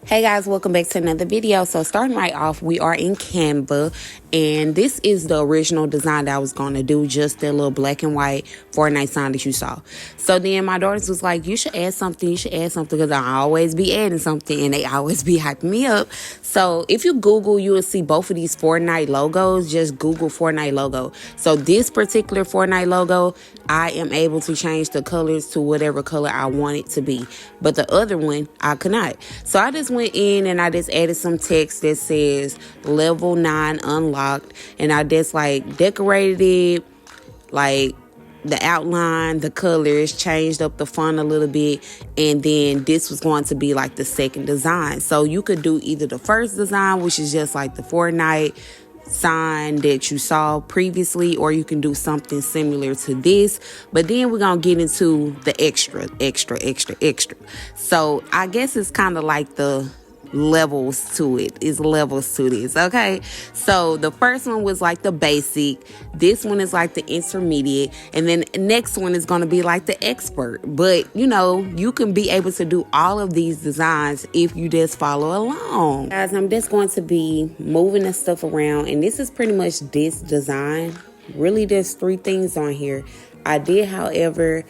Hey guys, welcome back to another video. So starting right off, we are in Canva, and this is the original design that I was going to do, just that little black and white Fortnite sign that you saw. So then my daughters was like, you should add something, because I always be adding something and they always be hyping me up. So if you Google, you will see both of these Fortnite logos. Just Google Fortnite logo. So this particular Fortnite logo, I am able to change the colors to whatever color I want it to be. But the other one, I could not. So I just went in and I just added some text that says level 9 unlocked. And I just like decorated it, like the outline, the colors, changed up the font a little bit. And then this was going to be like the second design. So you could do either the first design, which is just like the Fortnite sign that you saw previously, or you can do something similar to this. But then we're gonna get into the extra. So I guess it's kind of like the levels to it. It's levels to this. Okay, so the first one was like the basic, this one is like the intermediate, and then next one is going to be like the expert. But you know, you can be able to do all of these designs if you just follow along. Guys, I'm just going to be moving the stuff around, and this is pretty much this design. Really, there's 3 things on here. I did, however,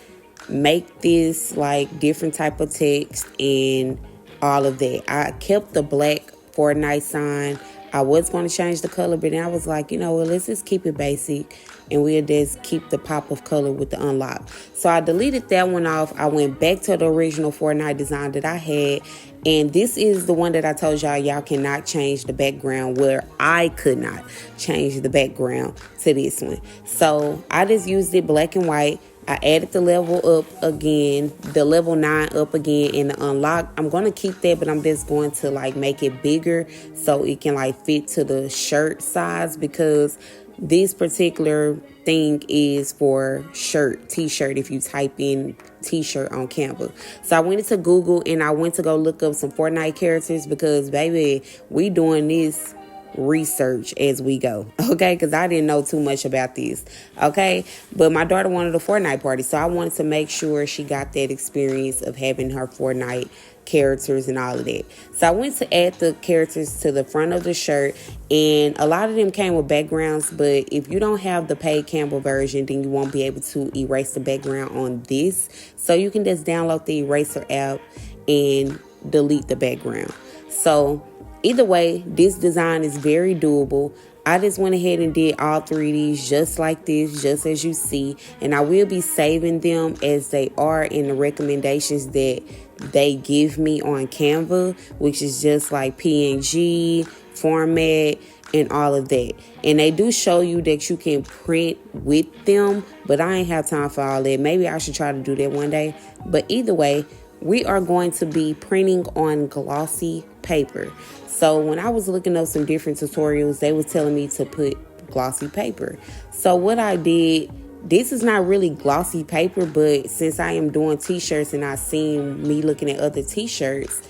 make this like different type of text and all of that. I kept the black Fortnite sign. I was going to change the color, but then I was like, you know what, let's just keep it basic and we'll just keep the pop of color with the unlock. So I deleted that one off. I went back to the original Fortnite design that I had, and this is the one that I told y'all cannot change the background, where I could not change the background to this one. So I just used it black and white. I added the level up again, the level 9 up again, and the unlock. I'm going to keep that, but I'm just going to like make it bigger so it can like fit to the shirt size, because this particular thing is for shirt, t-shirt, if you type in t-shirt on Canva. So I went into Google and I went to go look up some Fortnite characters, because baby, we doing this research as we go, okay, because I didn't know too much about this, okay, but my daughter wanted a Fortnite party, so I wanted to make sure she got that experience of having her Fortnite characters and all of that. So I went to add the characters to the front of the shirt, and a lot of them came with backgrounds, but if you don't have the paid Canva version, then you won't be able to erase the background on this. So you can just download the eraser app and delete the background. So either way, this design is very doable. I just went ahead and did all 3 of these just like this, just as you see. And I will be saving them as they are in the recommendations that they give me on Canva, which is just like PNG, format, and all of that. And they do show you that you can print with them, but I ain't have time for all that. Maybe I should try to do that one day. But either way, we are going to be printing on glossy paper. So when I was looking up some different tutorials, they was telling me to put glossy paper. So what I did, this is not really glossy paper, but since I am doing t-shirts and I seen me looking at other t-shirts,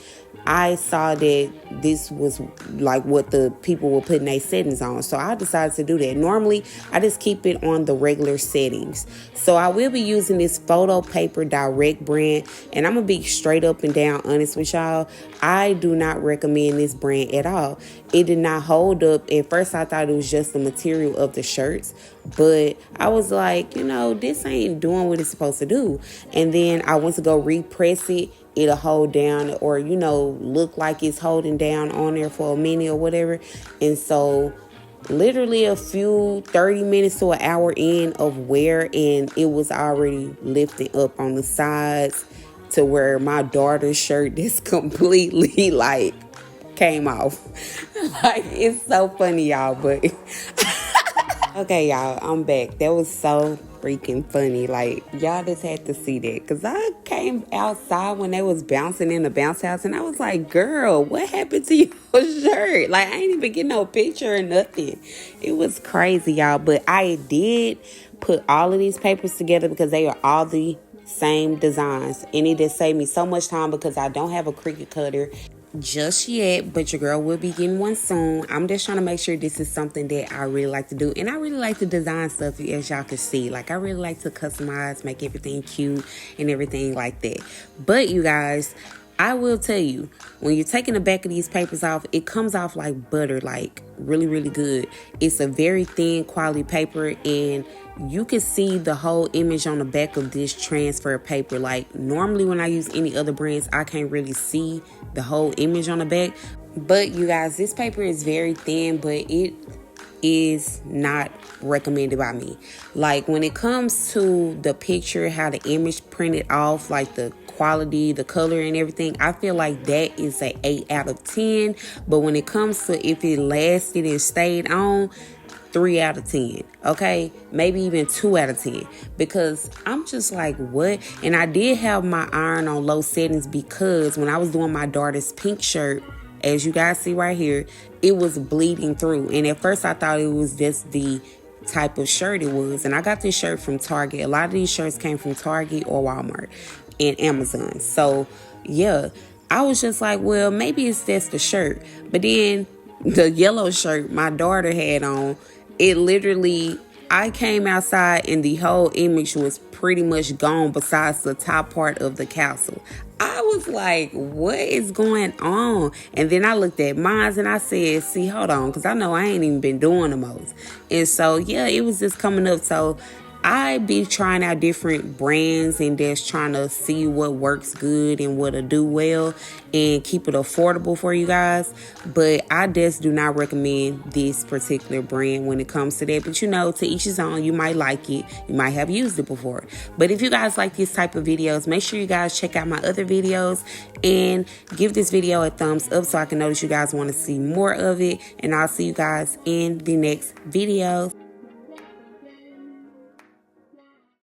I saw that this was like what the people were putting their settings on. So I decided to do that. Normally, I just keep it on the regular settings. So I will be using this Photo Paper Direct brand. And I'm going to be straight up and down honest with y'all. I do not recommend this brand at all. It did not hold up. At first, I thought it was just the material of the shirts. But I was like, you know, this ain't doing what it's supposed to do. And then I went to go repress it. It'll hold down, or, you know, look like it's holding down on there for a minute or whatever. And so literally a few 30 minutes to an hour in of wear, and it was already lifting up on the sides to where my daughter's shirt is completely like came off. Like, it's so funny, y'all, but okay, y'all, I'm back. That was so freaking funny. Like, y'all just had to see that, because I came outside when they was bouncing in the bounce house, and I was like, girl, what happened to your shirt? Like, I ain't even get no picture or nothing. It was crazy, y'all. But I did put all of these papers together because they are all the same designs, and it just saved me so much time because I don't have a Cricut cutter just yet, but your girl will be getting one soon. I'm just trying to make sure this is something that I really like to do, and I really like to design stuff, as y'all can see. Like, I really like to customize, make everything cute and everything like that. But you guys, I will tell you, when you're taking the back of these papers off, it comes off like butter, like really, really good. It's a very thin quality paper, and you can see the whole image on the back of this transfer paper. Like normally when I use any other brands, I can't really see the whole image on the back. But you guys, this paper is very thin, but it is not recommended by me. Like when it comes to the picture, how the image printed off, like the quality, the color and everything, I feel like that is a 8 out of 10. But when it comes to if it lasted and stayed on, 3 out of 10. Okay, maybe even 2 out of 10, because I'm just like, what? And I did have my iron on low settings because when I was doing my daughter's pink shirt, as you guys see right here, it was bleeding through. And at first I thought it was just the type of shirt it was. And I got this shirt from Target. A lot of these shirts came from Target or Walmart and Amazon. So yeah, I was just like, well, maybe it's just the shirt. But then the yellow shirt my daughter had on, it literally, I came outside and the whole image was pretty much gone besides the top part of the castle. I was like, what is going on? And then I looked at mine and I said, see, hold on, because I know I ain't even been doing the most. And so, yeah, it was just coming up. So I be trying out different brands and just trying to see what works good and what'll do well and keep it affordable for you guys. But I just do not recommend this particular brand when it comes to that. But you know, to each his own. You might like it. You might have used it before. But if you guys like this type of videos, make sure you guys check out my other videos and give this video a thumbs up so I can know that you guys want to see more of it. And I'll see you guys in the next video.